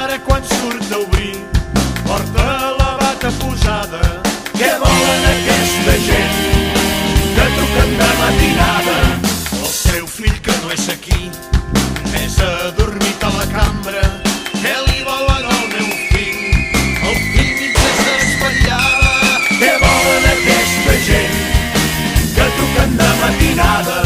mare quan surt a obrir porta la bata posada. Què volen aquesta gent que truquen de matinada? El seu fill que no és aquí, més adormit a la cambra. Què li volen al meu fill? El fill mig és desvetllada. Què volen aquesta gent que truquen de matinada?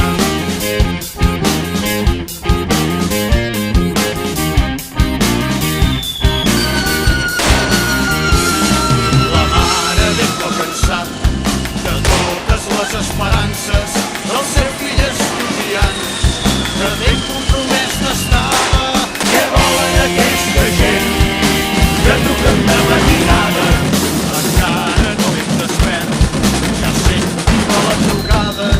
Les esperances del seu fill estudiant, que ben compromès n'estava. Què volen aquesta gent que truquen de matinada? Encara no hem despert, ja sento la trucada.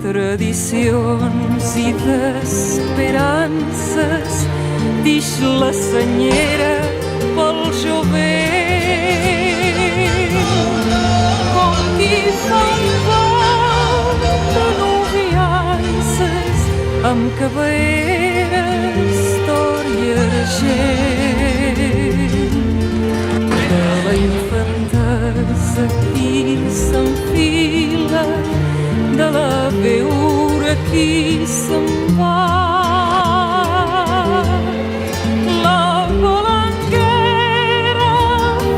tradicions i d'esperances, dix la senyera pel jovent. Com qui fa un vol de noviances amb caberes d'or i argent. De la infantesa qui s'enfila, de la veure qui se'n va. La balanguera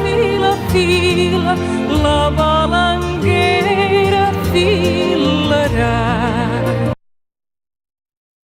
fila, fila, la